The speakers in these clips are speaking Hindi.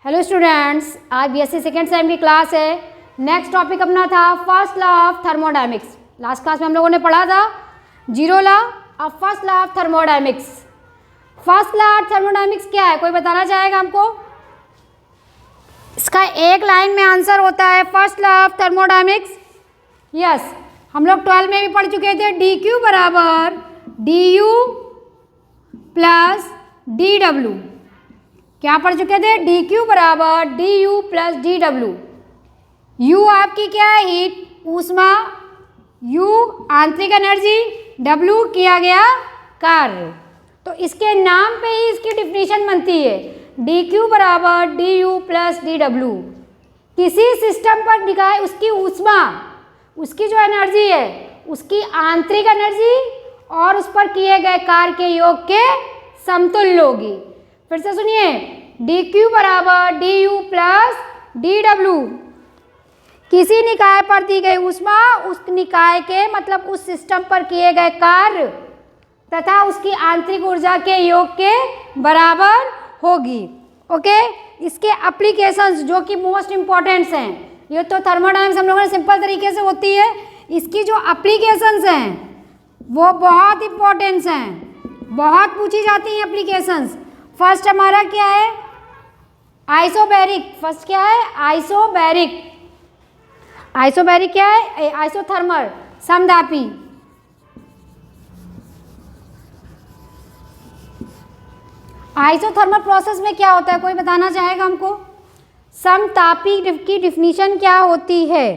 हेलो स्टूडेंट्स, आज बीएससी सेकेंड सेम की क्लास है। नेक्स्ट टॉपिक अपना था first law of thermodynamics. Last class में हम लोगों ने पढ़ा था जीरो लॉ और first law of thermodynamics. First law of thermodynamics क्या है, कोई बताना चाहेगा हमको? इसका एक लाइन में आंसर होता है first law of thermodynamics. Yes, हम लोग 12 में भी पढ़ चुके थे। डी क्यू बराबर D you plus D W. क्या पढ़ चुके थे? डी क्यू बराबर D you plus D W. You आपकी क्या है? हीट, ऊष्मा। यू आंतरिक एनर्जी, डब्ल्यू किया गया कार्य। तो इसके नाम पे ही इसकी डिफिनीशन बनती है। डी क्यू बराबर D you plus D W. किसी सिस्टम पर दिखाए उसकी ऊष्मा, उसकी जो एनर्जी है, उसकी आंतरिक एनर्जी और उस पर किए गए कार्य के योग के समतुल्य होगी। फिर से सुनिए, डी क्यू बराबर D you plus D W. किसी निकाय पर दी गई ऊष्मा उस निकाय के मतलब उस सिस्टम पर किए गए कार्य तथा उसकी आंतरिक ऊर्जा के योग के बराबर होगी। ओके, इसके एप्लीकेशंस जो कि मोस्ट इंपॉर्टेंट्स हैं, ये तो थर्मोडायनेमिक्स हम लोगों ने सिंपल तरीके से होती है। इसकी जो एप्लीकेशंस हैं वो बहुत इंपॉर्टेंट्स हैं, बहुत पूछी जाती हैं एप्लीकेशंस। फर्स्ट हमारा क्या है? आइसोबैरिक। फर्स्ट क्या है? आइसोबैरिक। आइसोबैरिक क्या है? आइसोथर्मल, समतापी। आइसोथर्मल प्रोसेस में क्या होता है, कोई बताना चाहेगा हमको? समतापी की डिफिनीशन क्या होती है?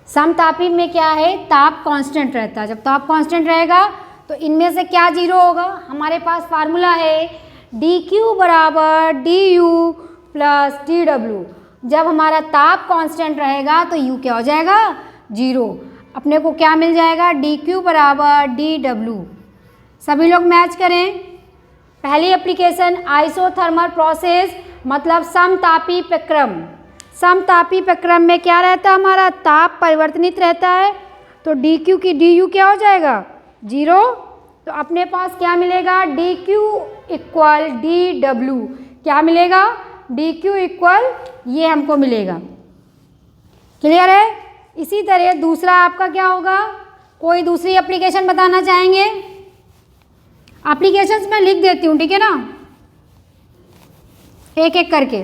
समतापी में क्या है? ताप कांस्टेंट रहता है। जब ताप कांस्टेंट रहेगा तो इनमें से क्या जीरो होगा? हमारे पास फार्मूला है डी क्यू बराबर D you plus D W. जब हमारा ताप कांस्टेंट रहेगा तो यू क्या हो जाएगा? जीरो। अपने को क्या मिल जाएगा? डी क्यू बराबर डी डब्ल्यू। सभी लोग मैच करें। पहली एप्लीकेशन आइसोथर्मल प्रोसेस मतलब समतापी प्रक्रम। समतापी प्रक्रम में क्या रहता है? हमारा ताप परिवर्तनित रहता है, तो डी क्यू की डी यू क्या हो जाएगा? जीरो। तो अपने पास क्या मिलेगा? D Q equal D W. क्या मिलेगा? डी क्यू इक्वल ये हमको मिलेगा। क्लियर है? इसी तरह दूसरा आपका क्या होगा? कोई दूसरी एप्लीकेशन बताना चाहेंगे? एप्लीकेशंस मैं लिख देती हूँ, ठीक है ना, एक एक करके।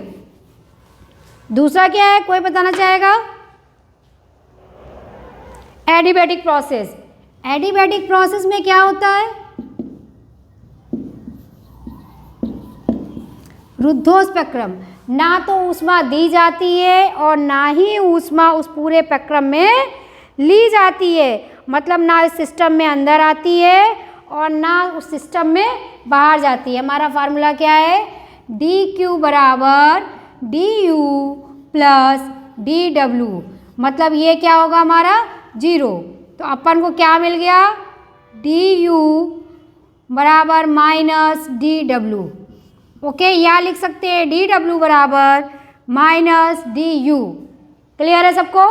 दूसरा क्या है, कोई बताना चाहेगा? Adiabatic process. एडिबैटिक प्रोसेस में क्या होता है? रुद्धोष्प्रक्रम। ना तो ऊष्मा दी जाती है और ना ही ऊष्मा उस पूरे प्रक्रम में ली जाती है। मतलब ना इस सिस्टम में अंदर आती है और ना उस सिस्टम में बाहर जाती है। हमारा फार्मूला क्या है? डी क्यू बराबर D you plus D W. मतलब ये क्या होगा हमारा? जीरो। तो अपन को क्या मिल गया? डी यू बराबर माइनस डी डब्ल्यू। ओके, या लिख सकते हैं डी डब्ल्यू बराबर माइनस डी यू। क्लियर है सबको?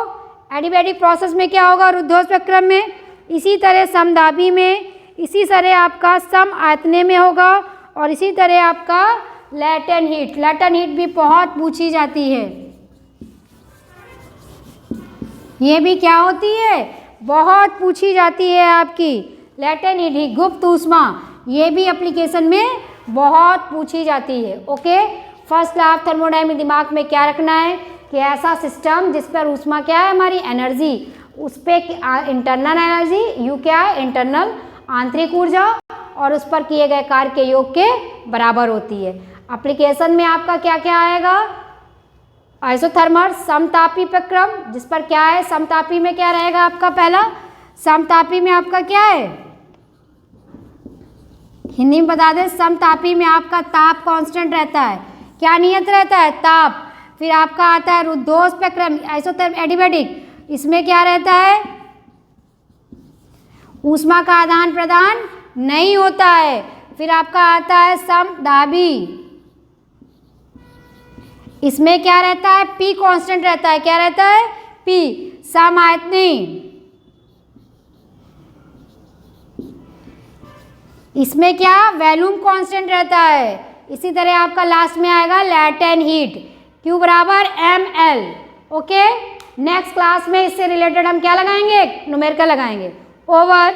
एडिबैटिक प्रोसेस में क्या होगा? रुद्धोष्प्रक्रम में। इसी तरह समतापी में, इसी तरह आपका सम आयतने में होगा और इसी तरह आपका लैटेंट हीट। लैटेंट हीट भी बहुत पूछी जाती है। ये भी क्या होती है? बहुत पूछी जाती है आपकी लैटेंट हीट, गुप्त ऊष्मा। ये भी एप्लीकेशन में बहुत पूछी जाती है। Okay, first law of thermodynamics दिमाग में क्या रखना है कि ऐसा सिस्टम जिस पर ऊष्मा क्या है? हमारी एनर्जी, उस पर इंटरनल एनर्जी, यू क्या है? इंटरनल आंतरिक ऊर्जा, और उस पर किए गए कार्य के योग के बराबर होती है। एप्लीकेशन में आपका क्या क्या आएगा? आइसोथर्मल समतापी प्रक्रम, जिस पर क्या है? समतापी में क्या रहेगा आपका? पहला समतापी में आपका क्या है? हिंदी में बता दें, समतापी में आपका ताप कांस्टेंट रहता है। क्या नियत रहता है? ताप। फिर आपका आता है रुद्धोष्प्रक्रम, आइसोथर्मल एडिबैटिक। इसमें क्या रहता है? ऊष्मा का आदान प्रदान नहीं होता है। फिर आपका आता है समदाबी। इसमें क्या रहता है? पी कांस्टेंट रहता है। क्या रहता है? पी। समायतनी। इसमें क्या? वॉल्यूम कांस्टेंट रहता है। इसी तरह आपका लास्ट में आएगा लैटेंट हीट, Q बराबर ml। ओके, नेक्स्ट क्लास में इससे रिलेटेड हम क्या लगाएंगे, न्यूमेरिकल लगाएंगे। ओवर।